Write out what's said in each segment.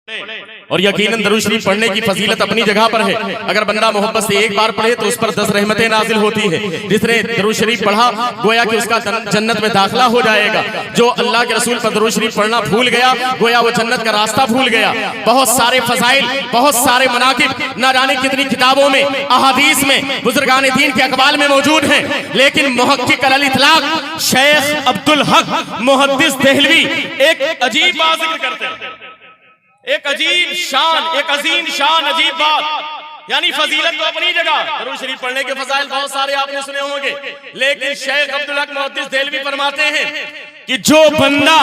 और यकीनन दरूद शरीफ पढ़ने की फजीलत अपनी जगह पर है। अगर बंदा मोहब्बत से एक बार पढ़े तो उस पर 10 रहमतें नाजिल होती है। जिसने दरूद शरीफ पढ़ा गोया कि उसका जन्नत में दाखिला हो जाएगा। जो अल्लाह के रसूल पर दरूद शरीफ पढ़ना भूल गया गोया वो जन्नत का रास्ता भूल गया। बहुत सारे फजाइल, बहुत सारे मनाकिब न जाने कितनी किताबों में, अहादीस में, बुजुर्गान दीन के अकबाल में मौजूद हैं। लेकिन मुहक्किक अल इतलाक शेख अब्दुल हक मुहद्दिस देहलवी एक अजीब बात जिक्र करते हैं, एक अजीब शान, एक अजीम शान, अजीब बात। यानी फजीलत तो अपनी जगह, दरूद शरीफ पढ़ने के फजाइल बहुत सारे आपने सुने होंगे, लेकिन शेख अब्दुल हक मुहद्दिस देहलवी फरमाते हैं कि जो बंदा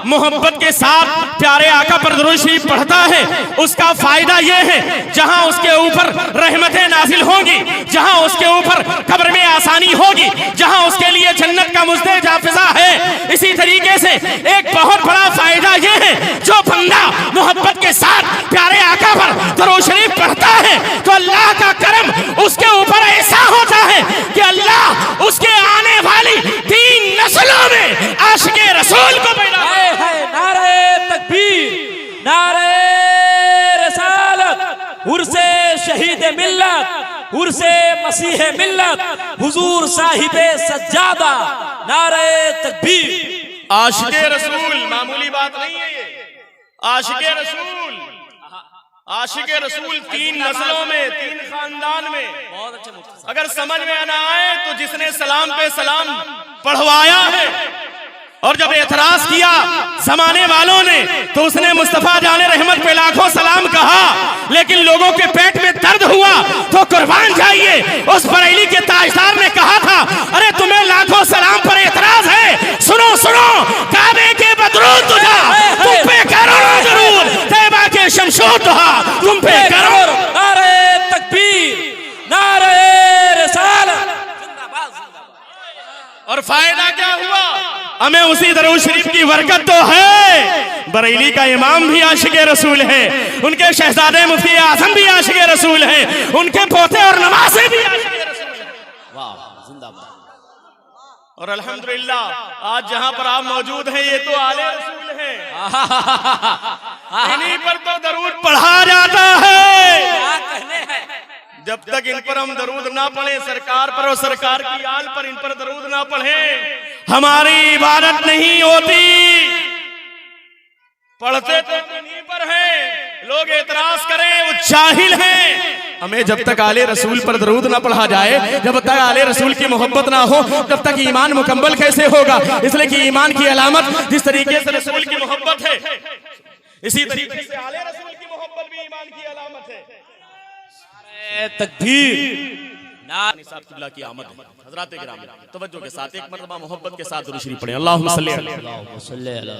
मोहब्बत के साथ प्यारे आका पर दरूद शरीफ पढ़ता है उसका फायदा यह है जहां उसके ऊपर रहमतें नाजिल होंगी, जहां उसके ऊपर कब्र में आसानी होगी, जहां उसके लिए जन्नत का मुझदे जाफिजा है। इसी तरीके से एक बहुत बड़ा फायदा यह है जो बंदा मोहब्बत के साथ प्यारे आका पर दरूद शरीफ पढ़ता है तो अल्लाह का करम उसके ऊपर ऐसा होता है कि अल्लाह उसके आने वाली 3 नस्लों में आशिके रसूल को पैदा है। नारे तकबीर, नारे रसालत, उर्से शहीद मिल्लत, उर्से मसीह मिल्लत, हुजूर साहिबे सज्जादा, नारे तकबीर। आशिके रसूल मामूली बात नहीं है ये। आशिके रसूल, आशिके रसूल 3 नस्लों में, 3 खानदान में। बहुत अच्छे। अगर समझ में ना आए तो जिसने सलाम पे सलाम पढ़वाया है और जब एतराज किया जमाने वालों ने तो उसने मुस्तफा जाने रहमत पे लाखों सलाम कहा, लेकिन लोगों के पेट में दर्द हुआ तो कुर्बान जाइए। उस बरेली के ताजदार ने कहा था अरे तुम्हें लाखों सलाम पर एतराज है, सुनो सुनो काबे के बदरूद तुझा तुम पे करोड़ों जरूर, तैबा के शमशोर तुहा तुम पे करोड़ों। नारे तकबीर, नारे रिसालत, और फायदा क्या हुआ? हमें उसी दरूद शरीफ की बरकत तो है। बरेली का इमाम भी आशिके रसूल है, उनके शहजादे मुफ्ती आजम भी आशिके रसूल है, उनके पोते और नवासे भी आशिके रसूल है। वाह, जिंदाबाद। और अल्हम्दुलिल्लाह आज जहां पर आप मौजूद हैं ये तो आले रसूल हैं, इन्हीं पर तो दरूद पढ़ा जाता है। क्या कहने हैं? जब तक इन पर हम दरूद ना पढ़े सरकार पर और सरकार की आल पर इन पर दरूद ना पढ़े हमारी इबादत नहीं होती। पढ़ते तो इन्हीं पर है, लोग एतराज करें वो जाहिल हैं। हमें जब तक आले रसूल पर दरूद ना पढ़ा जाए, जब तक आले रसूल की मोहब्बत ना हो तब तक ईमान मुकम्मल कैसे होगा? इसलिए कि ईमान की अलामत जिस तरीके से रसूल की मोहब्बत है इसी तरीके से आले रसूल की मोहब्बत भी ईमान की अलामत है। तकबीर, निसाब किबला की आमद है। हज़रात गिरामी तवज्जो के साथ एक मरतबा मोहब्बत के साथ दरूद शरीफ पढ़ें। अल्लाहुम्मा सल्ली अला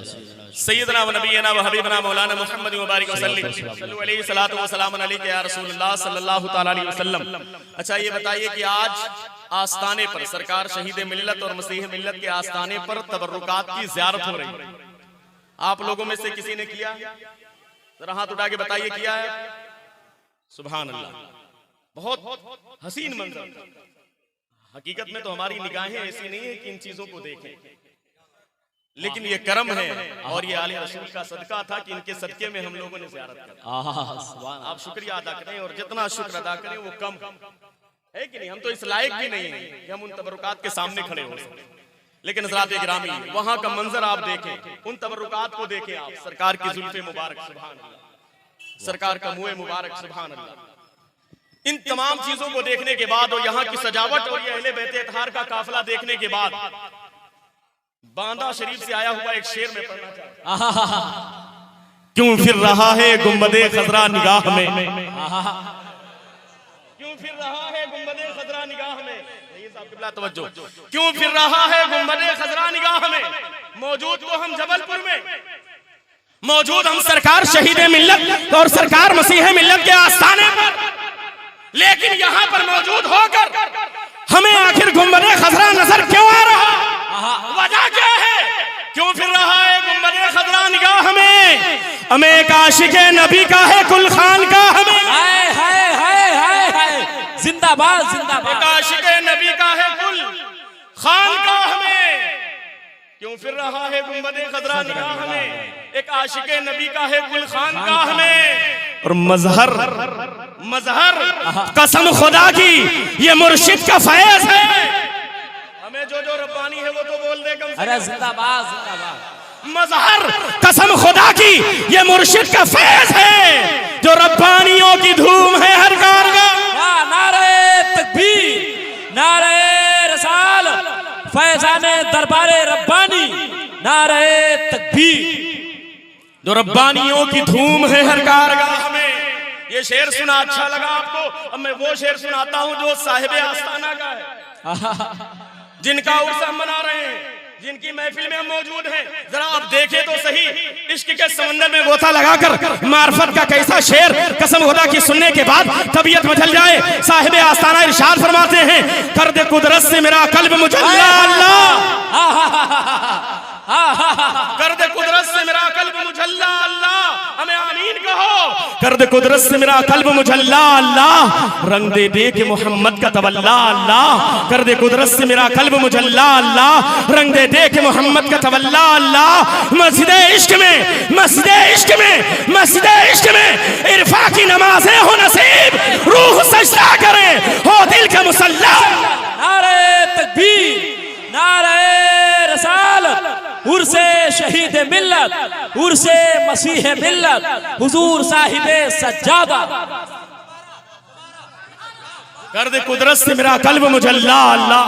सय्यदना व नबियना व हबीबना मौलाना मुहम्मद व बारिक वसल्लम सल्लल्लाहु अलैहि सलातो व सलाम अलैका या रसूलुल्लाह सल्लल्लाहु तआला अलैहि वसल्लम। अच्छा ये बताइए कि आज आस्ताने पर सरकार शहीद मिल्लत और मसीह मिल्लत के आस्ताने पर तबर्रुकात की ज़ियारत हो रही है। आप लोगों में से किसी ने किया? जरा हाथ उठा के बताइए किया है? सुभान अल्लाह, बहुत हसीन मंजर। हकीकत में तो हमारी निगाहें ऐसी नहीं है कि इन चीजों को देखें, लेकिन ये करम है और ये आले रसूल का सदका था कि इनके सदके में हम लोगों ने ज़ियारत की। आप शुक्रिया अदा करें और जितना शुक्र अदा करें वो कम है कि नहीं। हम तो इस लायक भी नहीं है कि हम उन तबरुकात के सामने खड़े हो सकें, लेकिन हज़रात गिरामी वहां का मंजर आप देखें, उन तबरुकात को देखें आप, सरकार की जुल्फे मुबारक सुभान अल्लाह, सरकार का मुँह मुबारक सुभान अल्लाह। इन तमाम चीजों को देखने के बाद और यहाँ की सजावट और ये अहले बैत इत्हार का काफिला देखने के बाद बांदा शरीफ से आया हुआ एक शेर में पढ़ना चाहता हूं। क्यों फिर रहा है गुंबदे खजरा निगाह में, क्यों फिर रहा है गुंबदे खजरा निगाह में, तवज्जो, क्यों फिर रहा है गुंबदे खजरा निगाह में। मौजूद तो हम जबलपुर में, मौजूद हम सरकार शहीद मिल्लत और सरकार मसीह मिल्लत के आस्थाने पर, लेकिन यहाँ पर मौजूद होकर हमें आखिर गुंबदे खजरा नजर क्यों आ रहा? वजह क्या है? क्यों फिर रहा है गुंबदे खजरा निगाह में? हमें एक आशिके नबी का है कुल खान का हमें, हाय हाय हाय हाय हाय, जिंदाबाद जिंदाबाद। एक आशिके नबी का है कुल खान का हमें, क्यों फिर रहा है गुंबदे खजरा निगाह में? एक आशिके नबी का है कुल खान का हमें। और मजहर मजहर कसम खुदा की ये मुर्शिद का फैज है। हमें जो रब्बानी है वो तो बोल दे कम से अरे जिंदाबाद जिंदाबाद। मजहर कसम खुदा की ये मुर्शिद का फैज है, जो रब्बानियों की धूम है हर कारगर। नारे तकबीर, नारे रसाल, फैजाने दरबारे रब्बानी, नारे तकबीर। जो रब्बानियों की धूम है हर कारगर। हमें ये शेर सुना अच्छा लगा आपको, अब मैं वो शेर सुनाता हूं जो साहिब आस्ताना का है, जिनका उर्स हम मना रहे हैं, जिनकी महफिल में हम मौजूद हैं। जरा आप देखें तो सही, इश्क के समंदर में गोता लगाकर मार्फत का कैसा शेर कसम खुदा की सुनने के बाद तबीयत मचल जाए। साहिब आस्ताना इरशाद फरमाते हैं, कर दे कुदरत से मेरा कल्ब मुजल्ला अल्लाह, कर दे कुदरत से मेरा कल्ब मुजल्ला अल्लाह। हमें आमीन कहो। कर दे कुदरत से मेरा कल्ब मुजल्ला अल्लाह, रंग दे दे के मोहम्मद का तवल्ला अल्लाह। कर दे कुदरत से मेरा कल्ब मुजल्ला अल्लाह, रंग दे दे के मोहम्मद का तवल्ला अल्लाह। मस्जिद इश्क में, मस्जिद इश्क में, मस्जिद इश्क में इरफा की नमाजें हो नसीब, रूह सजदा करे हो दिल का मुसल्ला। नारे तकबीर, नारे रसालत, उर्से शहीद मिल्लत, उर्से मसीह मिल्लत, हुजूर साहिबे सज्जादा। कर दे कुदरत से मेरा कल्ब मुजल्ला अल्लाह।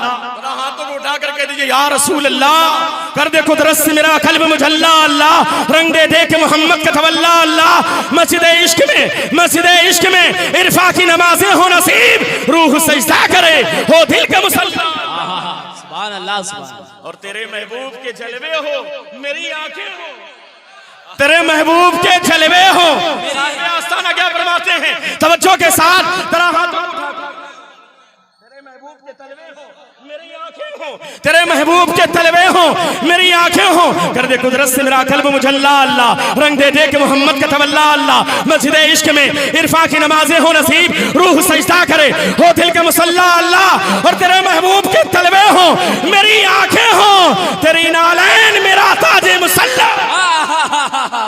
हाथों को उठा कर कह दीजिए या रसूल अल्लाह। कर दे कुदरत से मेरा कल्ब मुजल्ला अल्लाह, रंग दे दे के मोहम्मद का तवल्ला अल्लाह। मस्जिद इश्क में, मस्जिद इश्क में इरफा की नमाजें हो नसीब, रूह सजदा करे हो दिल का मुसल्ला। सुभान अल्लाह सुभान। और तेरे महबूब के जलवे हो मेरी आंखें हो, तेरे महबूब के जलवे हो। आस्ताना क्या फरमाते हैं तवज्जो के साथ, तेरा हाथों को उठा, तेरे महबूब के तलवे हो मेरी आंखें हो, तेरे महबूब के तलवे हो मेरी आंखें हो। कर दे कुदरत से मेरा कल्ब मुजल्ला अल्लाह, रंग दे दे के मोहम्मद का तवल्ला अल्लाह। मस्जिद इश्क में इरफा की नमाजें हो नसीब, रूह सजदा करे हो दिल का मुसल्ला अल्लाह। और तेरे महबूब के तलवे हो मेरी आंखें हो, तेरी नालैन मेरा ताजे मुसल्ला।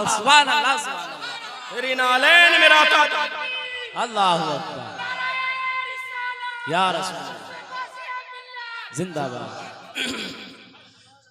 सुभान अल्लाह सुभान। तेरी नालैन मेरा ताज। अल्लाहु अकबर, या रसूल जिंदाबाद।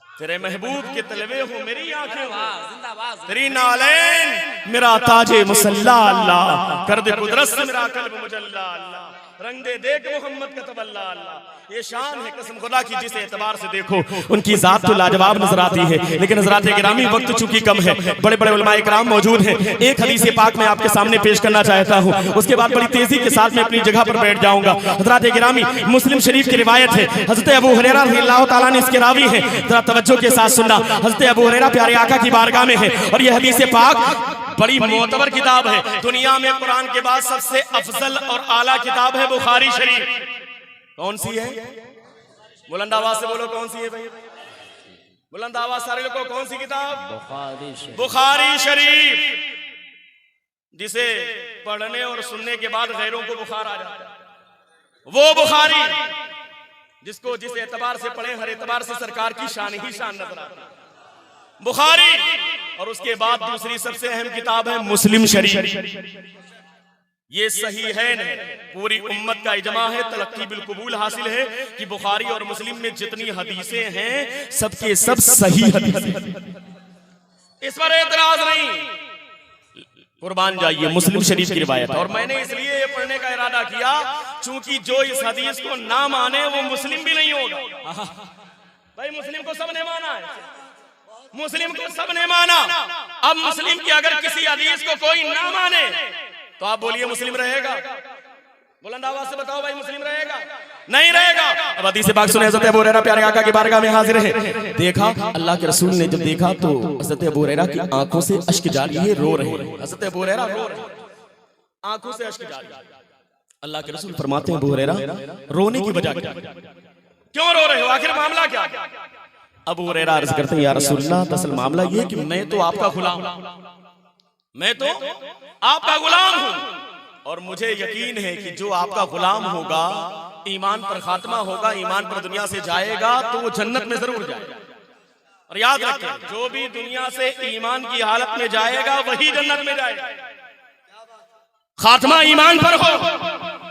तेरे महबूब के तलवे हो मेरी आंखें हो, जिंदाबाद। तेरी नालैन मेरा ताजे मुसल्ला अल्लाह। कर दे कुदरत से मेरा कल्ब मुजल्ला अल्लाह, रंग दे दे के मोहम्मद का तवल्ला अल्लाह। ये शान है कसम खुदा की, जिस एतबार से देखो उनकी जात तो लाजवाब नजर आती है। लेकिन हज़रात गिरामी वक्त चूंकि कम है, बड़े बड़े उलमाए किराम मौजूद हैं। एक हदीस पाक मैं आपके सामने पेश करना चाहता हूँ, उसके बाद बड़ी तेजी के साथ मैं अपनी जगह पर बैठ जाऊंगा। हज़रात गिरामी मुस्लिम शरीफ की रिवायत है, हज़रत अबू हुरैरा रज़ियल्लाहु ताला अन्हु इसके रावी हैं। जरा तवज्जो के साथ सुनना। हज़रत अबू हुरैरा प्यारे आका की बारगाह में है और यह हदीस पाक बड़ी मोतबर किताब है। दुनिया में कुरान के बाद सबसे अफजल और आला किताब है बुखारी शरीफ। कौन सी है? बुलंद आवाज से बोलो कौन सी है भाई, बुलंद आवाज सारे लोगों को। कौन सी किताब? बुखारी शरीफ, जिसे पढ़ने और सुनने के बाद गैरों को बुखार आ जाता है, वो बुखारी जिसको जिस एतबार से पढ़े हर एतबार से सरकार की शान ही शान नजर आती है, बुखारी। और उसके बाद दूसरी सबसे अहम किताब है मुस्लिम शरीफ। ये सही है नहीं, पूरी उम्मत का इजमा है, तलक्की बिलकुबूल हासिल है कि बुखारी और मुस्लिम में जितनी हदीसें हैं सबके सब सही हदीसें, इस पर एतराज नहीं। कुर्बान जाइए मुस्लिम शरीफ की रिवायत। और मैंने इसलिए ये पढ़ने का इरादा किया चूंकि जो इस हदीस को ना माने वो मुस्लिम भी नहीं होगा। भाई मुस्लिम को सबने माना है, मुस्लिम को सबने माना। अब मुस्लिम की अगर किसी हदीस को कोई ना माने तो आप बोलिए मुस्लिम रहेगा? बुलंद आवाज से बताओ भाई, मुस्लिम रहेगा? नहीं रहेगा। अब हदीस पाक सुने, हज़रत अबू हुरैरा प्यारे आका की बारगाह में हाजिर है। देखा अल्लाह के रसूल ने जब देखा तो हज़रत अबू हुरैरा की आंखों से अश्क जारी है, रो रहे हैं। हज़रत अबू हुरैरा रो रहे हैं, आंखों से अश्क जारी। अल्लाह के रसूल फरमाते हैं अबू हुरैरा रोने की वजह क्या, क्यों रो रहे हो, आखिर मामला क्या? अबू हुरैरा अर्ज करते हैं या रसूलल्लाह दरअसल मामला ये कि मैं तो आपका गुलाम, मैं तो आपका गुलाम हूं और मुझे यकीन है कि जो आपका गुलाम होगा ईमान पर खात्मा होगा, ईमान पर दुनिया से जाएगा तो वो जन्नत में जरूर जाएगा। और याद रखें जो भी दुनिया से ईमान की हालत में जाएगा वही जन्नत में जाएगा। खात्मा ईमान पर हो।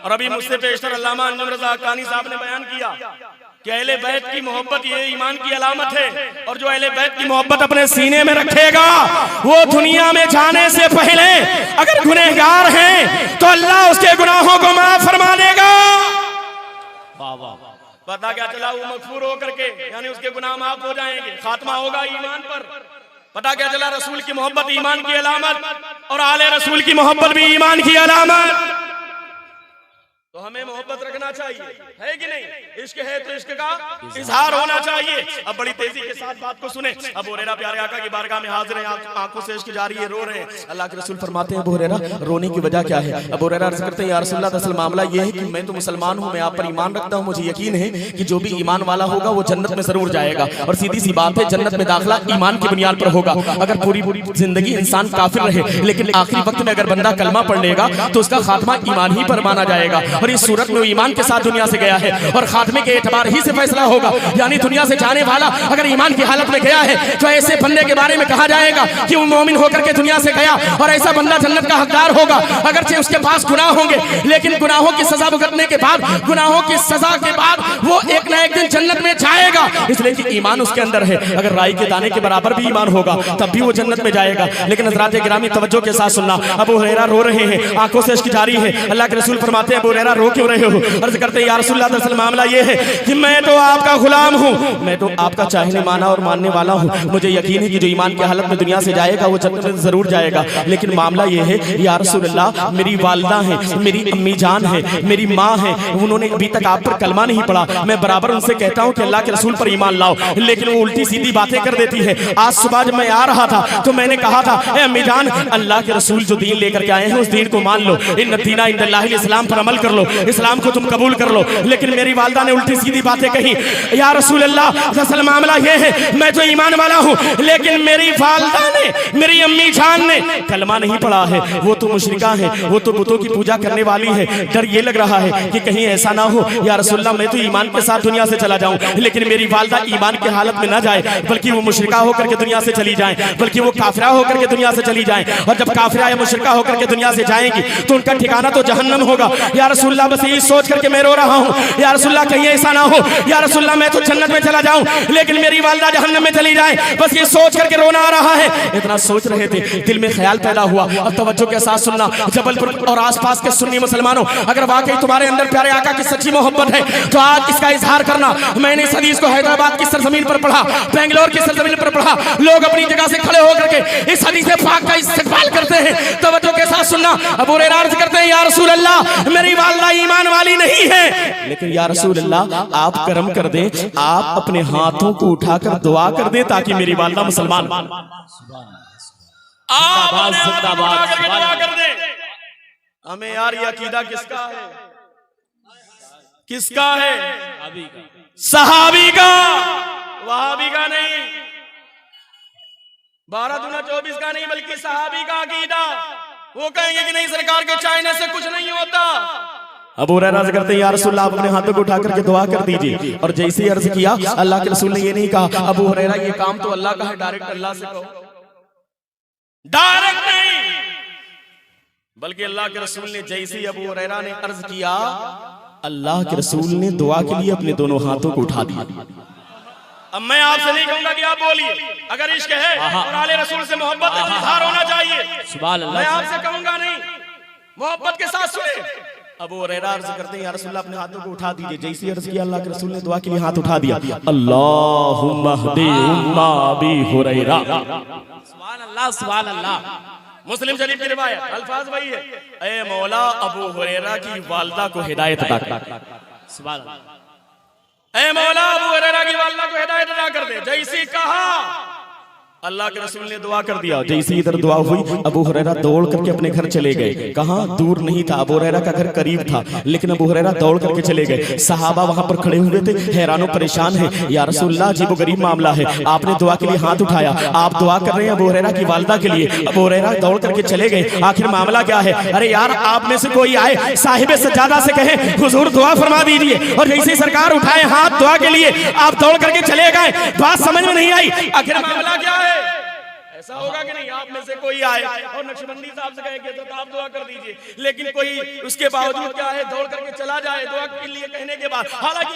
और अभी मुझसे पेशतर अल्लामा अंजुम रज़ा हक्कानी साहब ने बयान किया कि अहले बैत की मोहब्बत ये ईमान की अलामत है, और जो अहले बैत की मोहब्बत अपने सीने में रखेगा वो दुनिया में जाने से पहले अगर गुनहगार हैं तो अल्लाह उसके गुनाहों को माफ फरमा देगा। पता क्या चला, वो मगफूर होकर के यानी उसके गुनाह माफ हो जाएंगे, खात्मा होगा ईमान पर। पता क्या चला, रसूल की मोहब्बत ईमान की अलामत और आले रसूल की मोहब्बत भी ईमान की अलामत। तो हमें मोहब्बत रखना चाहिए, है कि नहीं? इश्क है तो इश्क का इजहार होना चाहिए। अब बड़ी तेजी के साथ बात को सुने। अब हुरैरा प्यारे आका की बारगाह में हाजिर हैं, आंखों से इश्क जारी है, रो रहे हैं। अल्लाह के रसूल फरमाते हैं, अबू हुरैरा रोने की वजह क्या है? अब हुरैरा अर्ज करते हैं, या रसूलल्लाह, दरअसल मामला ये है कि मैं तो मुसलमान हूँ, मैं आप पर ईमान रखता हूँ, मुझे यकीन है कि जो भी ईमान वाला होगा वो जन्नत में जरूर जाएगा। और सीधी सी बात है, जन्नत में दाखिला ईमान की बुनियाद पर होगा। अगर पूरी जिंदगी इंसान काफिर रहे लेकिन आखिरी वक्त में अगर बंदा कलमा पढ़ लेगा तो उसका खात्मा ईमान ही पर माना जाएगा। और इस सूरत में ईमान के साथ दुनिया से गया है और खात्मे के एतबार ही से फैसला होगा। यानी दुनिया से जाने वाला अगर ईमान की हालत में गया है तो ऐसे बंदे के बारे में कहा जाएगा कि वो मोमिन होकर के दुनिया से गया, और ऐसा बंदा जन्नत का हकदार होगा। अगरचे उसके पास गुनाह होंगे लेकिन गुनाहों की सजा भुगतने के बाद, गुनाहों की सजा के बाद वो एक ना एक दिन जन्नत में जाएगा, इसलिए कि ईमान उसके अंदर है। अगर राई के दाने के बराबर भी ईमान होगा तब भी वो जन्नत में जाएगा। लेकिन हज़रात गिरामी तवज्जो के साथ सुनना, अबू हुरैरा रो रहे हैं, आंखों से इश्क जारी है। अल्लाह के रसूल फरमाते हैं, अबू हुरैरा रो क्यों रहे हो? अर्ज करते हैं, या रसूलल्लाह, दरअसल मामला ये है कि मैं तो आपका गुलाम हूँ, मैं तो आपका चाहने माना और मानने वाला हूँ। मुझे यकीन है कि जो ईमान की हालत में दुनिया से जाएगा वो जन्नत में जरूर जाएगा। लेकिन मामला ये है, या रसूलल्लाह, मेरी वालिदा है, मेरी अम्मी जान है, मेरी माँ है, उन्होंने अभी तक आप पर कलमा नहीं पढ़ा। मैं बराबर उनसे कहता हूँ कि अल्लाह के रसूल पर ईमान लाओ, लेकिन वो उल्टी सीधी बातें कर देती है। आज सुबह जब मैं आ रहा था तो मैंने कहा था, ए अम्मी जान, अल्लाह के रसूल जो दीन लेकर के आए हैं उस दीन को मान लो, इन दीना इंदल्लाहिल इस्लाम पर अमल कर लो, इस्लाम को तुम कबूल कर लो। लेकिन मेरी वालिदा ने उल्टी सीधी बातें कही। या रसूल अल्लाह, दरअसल मामला ये है, मैं तो ईमान वाला हूँ लेकिन मेरी वालिदा ने, मेरी अम्मी जान ने कलमा नहीं पढ़ा है, वो तो मुशरिका है, वो तो बुतों की पूजा करने वाली है। डर ये लग रहा है कि कहीं ऐसा ना हो या रसूल अल्लाह, मैं तो ईमान के साथ दुनिया से चला जाऊं लेकिन मेरी वालिदा ईमान की हालत में ना जाए, बल्कि वो मुशरिका होकर के दुनिया से चली जाए, बल्कि वो काफिरा होकर के दुनिया से चली जाए। और जब काफिरा या मुशरिका होकर के दुनिया से जाएंगी तो उनका ठिकाना तो जहन्नम होगा। या रसूल अल्लाह, बस यही सोच करके मैं रो रहा हूँ, या रसूल अल्लाह, कहीं ऐसा ना हो या रसूल अल्लाह, मैं तो जन्नत में चला जाऊं लेकिन मेरी वालिदा जहन्नम में चली जाए, बस ये सोच करके रोना आ रहा है। इतना सोच रहे थे, दिल में ख्याल पैदा हुआ। और तवज्जो के साथ सुनना, जबलपुर और आसपास के सुन्नी मुसलमानों, अगर वाकई तुम्हारे अंदर प्यारे आका की सच्ची मोहब्बत है तो आज इसका इजहार करना। मैंने इस हदीस को हैदराबाद की सरजमीन पर पढ़ा, बेंगलोर की सरजमीन पर पढ़ा, लोग अपनी जगह से खड़े होकर के इस हदीस पाक का इस्तेमाल करते हैं। तवज्जो के साथ सुनना, अबू हुरैरा अर्ज करते हैं, या रसूल अल्लाह, मेरी वालिदा ईमान वाली नहीं है, लेकिन या रसूल अल्लाह, आप करम कर दें, आप अपने हाथों को उठाकर दुआ कर दें ताकि मेरी वालिदा मुसलमान कर दे। हमें यार ये अकीदा किसका है? किसका है? सहाबी का, वहाबी का नहीं, 12 दूना 24 का नहीं, बल्कि सहाबी का अकीदा। वो कहेंगे कि नहीं सरकार के चाइना से कुछ नहीं होता। अबू हुरैरा अर्ज करते हैं, या रसूल अल्लाह, अपने हाथों को उठा करके दुआ कर दीजिए। और जैसे ही अर्ज किया, अल्लाह के रसूल ने ये नहीं कहा, अबू हुरैरा ये काम तो अल्लाह का है, डायरेक्ट अल्लाह से कहो। डायरेक्ट नहीं, बल्कि अल्लाह के रसूल ने जैसे ही अबू हुरैरा ने अर्ज किया, अल्लाह के रसूल ने दुआ के लिए अपने दोनों हाथों को उठा दिया। अब मैं आपसे नहीं कहूंगा कि आप बोलिए, अगर इश्क है और आले रसूल से मोहब्बत का इजहार होना चाहिए। मैं आपसे कहूंगा नहीं, मोहब्बत के साथ सुने। अबू हुरैरा अर्ज करते हैं, या रसूल अल्लाह, अपने हाथों को उठा दीजिए। जैसे अर्ज किया, अल्लाह के रसूल ने दुआ के लिए हाथ उठा दिया। अल्लाहुम्मा हदी उम्मा अबी हुरैरा। सुभान अल्लाह, सुभान अल्लाह। मुस्लिम शरीफ की रिवायत, अल्फाज वही है, ए मौला, अबू हुरैरा की वालिदा को हिदायत अता कर। सुभान अल्लाह। ए मौला, अबू हुरैरा की वालिदा को हिदायत अता कर दे। जैसे कहा, अल्लाह के रसूल ने दुआ कर दिया। जैसे इधर दुआ हुई, अबू हुरैरा दौड़ करके अपने घर चले गए। कहाँ? दूर नहीं था, अबू हुरैरा का घर करीब था, लेकिन अबू हुरैरा दौड़ करके चले गए। सहाबा वहां पर खड़े हुए थे, हैरानो परेशान है, या रसूलल्लाह, अजीबोगरीब मामला है, आपने दुआ के लिए हाथ उठाया, आप दुआ कर रहे हैं अबू हुरैरा की वालिदा के लिए। अबू हुरैरा दौड़ करके चले गए, आखिर मामला क्या है? अरे यार, आप में से कोई आए, साहिब सज्जादा से कहे, हुजूर दुआ फरमा दीजिए। और जैसे सरकार उठाए हाथ दुआ के लिए, आप दौड़ करके चले गए। बात समझ में नहीं आई, आखिर मामला क्या है? ऐसा होगा कि नहीं? आप में से कोई आए और नक्शबंदी साहब से कहे कि तो आप दुआ कर दीजिए, लेकिन कोई उसके बावजूद क्या है दौड़ करके चला जाए दुआ के लिए कहने के बाद, हालांकि